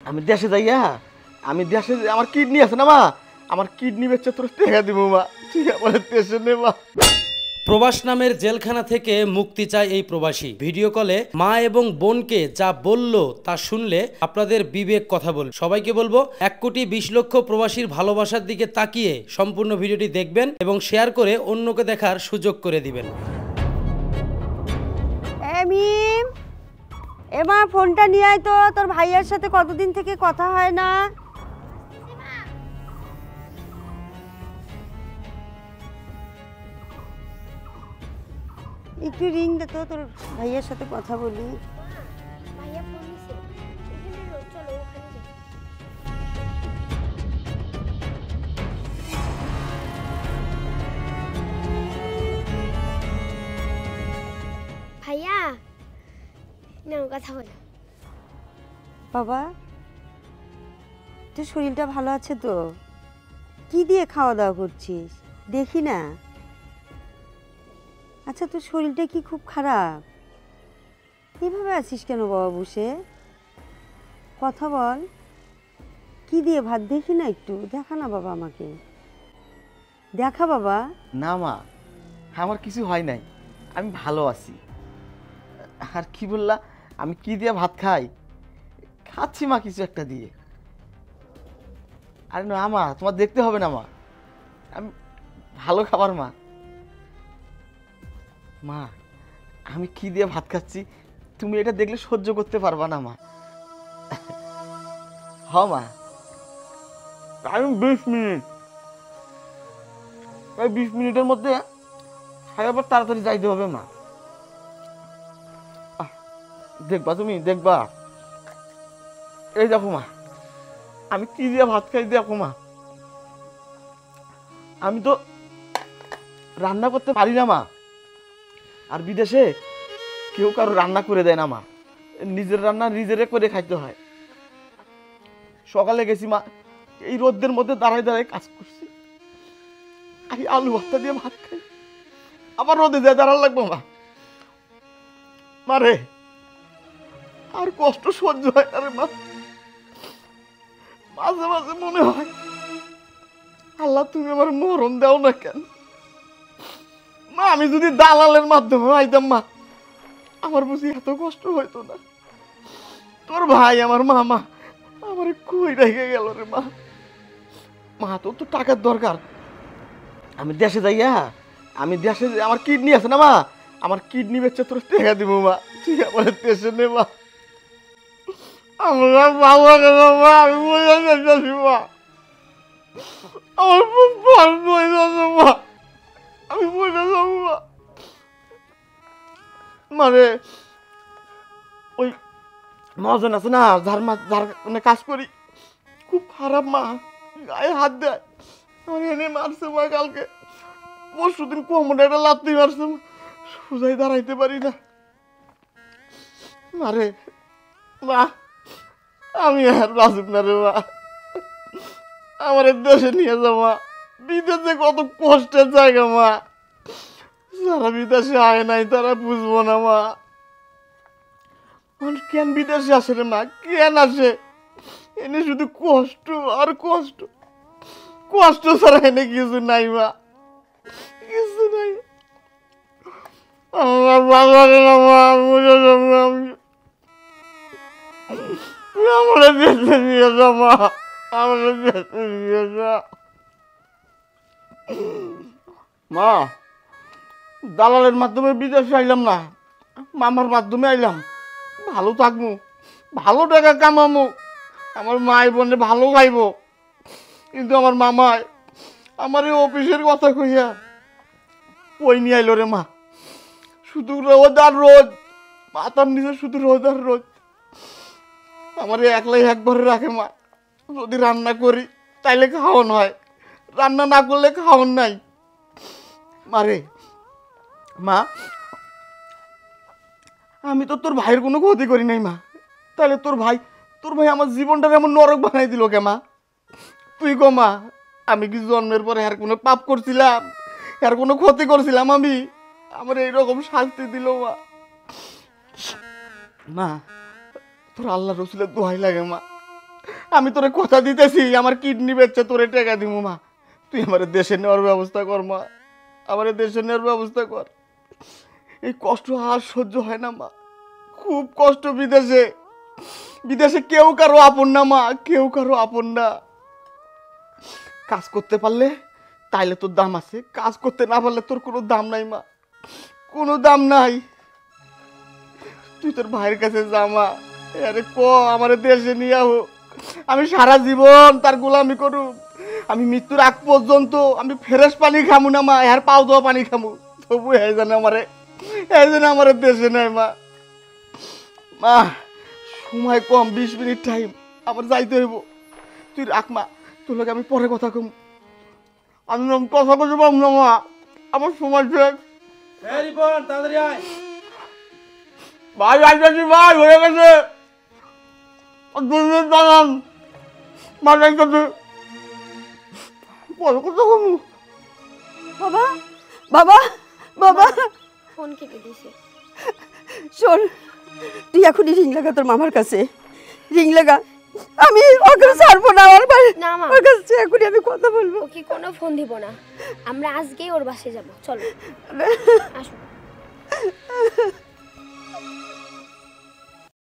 আমি দেশে যাইয়া আমি দেশে আমার কিডনি আছে না মা, আমার কিডনি বেচে তোর টাকা দিব মা, তুই আমার দেশে নে মা। প্রবাস নামের জেলখানা থেকে মুক্তি চায় এই প্রবাসী। ভিডিও কলে মা এবং বোনকে যা বলল তা শুনলে আপনাদের বিবেক কথা বলবে। সবাইকে বলবো 1,20,00,000 প্রবাসীর ভালোবাসার দিকে তাকিয়ে সম্পূর্ণ ভিডিওটি দেখবেন এবং শেয়ার করে অন্যকে দেখার সুযোগ করে দিবেন। মিম, এবার ফোনটা নিয়ে আয় তো, তোর ভাইয়ের সাথে কতদিন থেকে কথা হয় না। একটু রিং দে তো, তোর ভাইয়ের সাথে কথা বলি। ভাইয়া নাও কথা বলো। বাবা, তোর শরীরটা ভালো আছে তো? কি দিয়ে খাওয়া দাওয়া করছিস দেখি না। আচ্ছা, তোর শরীরটা কি খুব খারাপ? এভাবে আছিস কেন বাবা বসে? কথা বল। কি দিয়ে ভাত দেখি না, একটু দেখা না বাবা, আমাকে দেখা বাবা। না মা, আমার কিছু হয় নাই, আমি ভালো আছি। আর কি বললা, আমি কি দিয়ে ভাত খাই? খাচ্ছি মা কিছু একটা দিয়ে। আরে না মা, তোমার দেখতে হবে না মা, আমি ভালো খাবার মা। মা, আমি কি দিয়ে ভাত খাচ্ছি তুমি এটা দেখলে সহ্য করতে পারবা না মা। হ মা, টাইম 20 মিনিট, প্রায় 20 মিনিটের মধ্যে আবার তাড়াতাড়ি যাইতে হবে মা। দেখবা তুমি, দেখবা। এই দেখো মা, আমি কি দিয়ে ভাত খাই দেখো মা। আমি তো রান্না করতে পারি না মা, আর বিদেশে কেউ কারো রান্না করে দেয় না মা, নিজের রান্না নিজেরে করে খাইতে হয়। সকালে গেছি মা, এই রোদের মধ্যে দাঁড়ায় দাঁড়ায় কাজ করছি, আমি আলু ভর্তা দিয়ে ভাত খাই, আবার রোদে যায় দাঁড়ান লাগবো মা। মারে আর কষ্ট সহ্য হয় না রে মা। মাঝে মাঝে মনে হয় আল্লাহ তুমি আমার মরণ দাও না কেন মা। আমি যদি দালালের মাধ্যমে আইতাম মা, আমার বুঝি এত কষ্ট হইতো না। তোর ভাই আমার মামা আমার কই রেখে গেল রে মা। মা তোর তো টাকার দরকার, আমি দেশে যাইয়া আমি দেশে আমার কিডনি আছে না মা, আমার কিডনি বেচে তোর টাকা দিব মা, তুই আমার দেশে নে মা। আমার বাবা মা, আমি বোঝা যাচ্ছি মা, আমার খুব ভালো বই যাচ্ছে মা, আমি বোঝা যাবো মা। মানে ওই মহাজন আছে না, যার কাজ করি, খুব খারাপ মা, গায়ে হাত দেয়, আমার এনে মারছে মা। কালকে পরশু দিন কোমরে একটা লাথি মারছে মা, সোজাই দাঁড়াইতে পারি না মারে মা। আমি আর বাঁচব না রে মা, আমার দেশে নিয়ে যাও মা। বিদেশে কত কষ্টের জায়গা মা, যারা বিদেশে আয় নাই তারা বুঝবো না মা। মানুষ কেন বিদেশে আসে রে মা, কেন আসে? এনে শুধু কষ্ট আর কষ্ট, কষ্ট ছাড়া এনে কিছু নাই মা, কিছু নাই। আমার বাবা মা, আমার দেশে নিয়ে যাও মা, আমার দেশে নিয়ে যাও মা। দালালের মাধ্যমে বিদেশে আইলাম না, মামার মাধ্যমে আইলাম। ভালো থাকবো, ভালো টাকা কামামো, আমার মাই বোনে ভালো খাইব। কিন্তু আমার মামায় আমার এই অফিসের কথা কইয়া ওই নিয়ে আইলো রে মা। শুধু রোদ আর রোদ, মাথার নিচে শুধু রোদ আর রোদ। আমার একলাই একবারে রাখে মা। যদি রান্না করি তাইলে খাওয়ান হয়, রান্না না করলে খাওয়ান নাই মারে। মা, আমি তো তোর ভাইয়ের কোনো ক্ষতি করি নাই মা, তাহলে তোর ভাই আমার জীবনটা এমন নরক বানাই দিল কে মা? তুই গো মা, আমি কি জন্মের পরে আর কোনো পাপ করছিলাম, আর কোনো ক্ষতি করছিলাম আমি? আমার এইরকম শাস্তি দিল মা। মা তোর আল্লাহ রসুলের দোহাই লাগে মা, আমি তোরে কথা দিতেছি, আমার কিডনি বেচছে তোরে টাকা দিব মা। তুই আমার দেশে নেওয়ার ব্যবস্থা কর মা, আমার দেশে নেওয়ার ব্যবস্থা কর। এই কষ্ট আর সহ্য হয় না মা, খুব কষ্ট। বিদেশে বিদেশে কেউ কারো আপন না মা, কেউ কারো আপন না। কাজ করতে পারলে তাইলে তোর দাম আছে, কাজ করতে না পারলে তোর কোনো দাম নাই মা, কোনো দাম নাই। তুই তোর ভাইয়ের কাছে যা মা, আরে ক আমার দেশে নিয়ে হোক, আমি সারা জীবন তার গোলামি করু। আমি মৃত্যুর আগ পর্যন্ত আমি ফ্রেশ পানি খামু না মা, এর পাও দেওয়া পানি খামু, তবু এই জানে আমার দেশে নেয় মা। মা সময় কম, 20 মিনিট টাইম, আমার যাইতে হইব। তুই রাখ মা, তোর লোক আমি পরে কথা কম। আমি কথা বলতে পারব না মা, আমার সময় শেষ। তাড়াতাড়ি আয়। ভাই আসছি ভাই, হয়ে গেছে। দাঁড়ান মা, যাইতেছে পরে কথা কম। বাবা বাবা বাবা ফোন কেটে দিছে। শোন, তুই এখনই রিং লাগা তোর মামার কাছে, রিং লাগা। আমি ওকে ছাড়বো না, আমার ভাই না মা, ওর কাছে এখনই আমি কথা বলবো। ওকে কোনো ফোন দিব না, আমরা আজকেই ওর বাসায় যাব, চলো আসো।